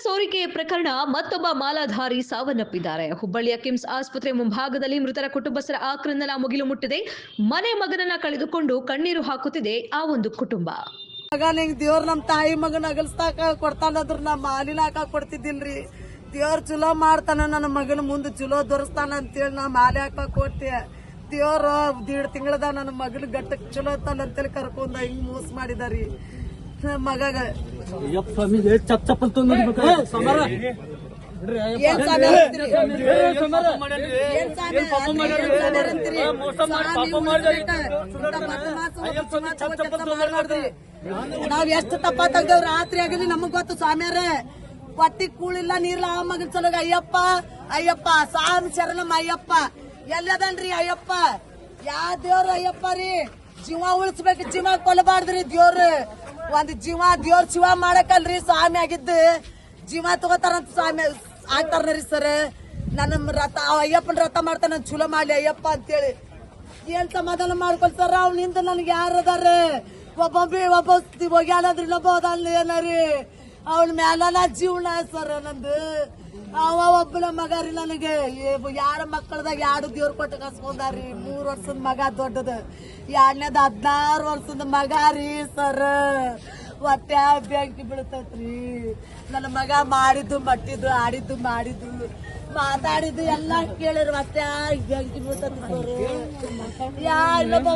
ಸೋರಿಕೆ ಪ್ರಕರಣ ಮತ್ತೊಬ್ಬ ಮಾಲಾಧಾರಿ ಸಾವನ್ನಪ್ಪಿದ್ದಾರೆ. ಹುಬ್ಬಳ್ಳಿಯ ಕಿಮ್ಸ್ ಆಸ್ಪತ್ರೆ ಮುಂಭಾಗದಲ್ಲಿ ಮೃತರ ಕುಟುಂಬಸ್ಥರ ಆಕ್ರಂದನ ಮುಗಿಲು ಮುಟ್ಟಿದೆ. ಮಗನನ್ನ ಕಳೆದುಕೊಂಡು ಕಣ್ಣೀರು ಹಾಕುತ್ತಿದೆ ಆ ಒಂದು ಕುಟುಂಬ. ದೇವ್ರ ನಮ್ ತಾಯಿ ಮಗನ ಅಗಲ್ಸ್ತಾಕ ಕೊಡ್ತಾನದ್ರ ನಾ ಮಾಲಿನ ಹಾಕಾಕ ಕೊಡ್ತಿದ್ದಿಲ್ರಿ. ದೇವ್ರ ಚಲೋ ಮಾಡ್ತಾನ, ನನ್ನ ಮಗನ ಮುಂದೆ ಚಲೋ ದೊರಸ್ತಾನ ಅಂತೇಳಿ ನಾ ಮಾಲೆ ಹಾಕಾಕ ಕೊಟ್ಟೆ. ದೇವ್ರ 1.5 ತಿಂಗಳದ ನನ್ನ ಮಗನ ಗಟ್ಟಕ್ ಚಲೋ ತಾನ ಅಂತೇಳಿ ಕರ್ಕೊಂಡ ಹಿಂಗ್ ಮೋಸ ಮಾಡಿದಾರಿ ಮಗಗ. ನಾವ್ ಎಷ್ಟು ತಪ್ಪ ತೆಗ್ದೇವ್ ರಾತ್ರಿ ಆಗಲಿ ನಮಗ್ ಗೊತ್ತು ಸ್ವಾಮಿಯರೇ. ಹೊಟ್ಟಿ ಕೂಳಿಲ್ಲ ನೀರ್ಲ ಆ ಮಗನ ಸಲಗ ಅಯ್ಯಪ್ಪ ಅಯ್ಯಪ್ಪ ಸ್ವಾಮಿ ಶರಣಮ್ಮ ಅಯ್ಯಪ್ಪ ಎಲ್ಲದನ್ರಿ ಅಯ್ಯಪ್ಪ. ಯಾ ದೇವ್ರ ಅಯ್ಯಪ್ಪ ರೀ, ಜೀವ ಉಳಿಸ್ಬೇಕು, ಜೀವ ಕೊಲ್ಲಬಾರ್ದ್ರಿ ದೇವ್ರ. ಒಂದ್ ಜೀವ ದೇವ್ರ ಶಿವ ಮಾಡಕಲ್ರಿ ಸ್ವಾಮಿ ಆಗಿದ್ದು. ಜೀವ ತಗೋತಾರಂತ ಸ್ವಾಮಿ ಆಗ್ತಾರ್ರಿ ಸರ್. ನನ್ನ ರಥ ಅಯ್ಯಪ್ಪನ ರಥ ಮಾಡ್ತಾನ, ಚಲೋ ಮಾಡ್ಲಿ ಅಯ್ಯಪ್ಪ ಅಂತೇಳಿ ಏನ್ ಸಮಾಧಾನ ಮಾಡ್ಕೊಳ್ತಾರ. ಅವ್ನಿಂದ ನನ್ಗೆ ಯಾರದಾರ ಒಬ್ಬ ಹೋಗ್ಯಾನದ್ರಿ ಇನ್ನೊಬ್ಬ ಹೋದಲ್ ಏನರಿ. ಅವಳ ಮ್ಯಾಲ ಜೀವನ ಸರ್ ನಂದು. ಅವ ಒಬ್ಬನ ಮಗ ರೀ ನನಗೆ. ಯಾರ ಮಕ್ಕಳದಾಗ 2 ದೇವ್ರ ಕೊಟ್ಟು ಕಸ್ಕೊಂಡಾರಿ. 3 ವರ್ಷದ ಮಗ ದೊಡ್ಡದ, 2ನೇದ 16 ವರ್ಷದ ಮಗ ರೀ ಸರ್. ಹೊಟ್ಟೆ ಬೆಂಕಿ ಬೀಳ್ತೈತ್ರಿ. ನನ್ನ ಮಗ ಮಾಡಿದ್ದು ಮಟ್ಟಿದ್ದು ಆಡಿದ್ದು ಮಾಡಿದ್ದು ಮಾತಾಡಿದ್ದು ಎಲ್ಲಾ ಕೇಳಿರಿ. ಹೊಟ್ಟೆ ಬೆಂಕಿ ಬೀಳ್ತೈತಿ ಸರ್. ಇನ್ನೊಬ್ಬ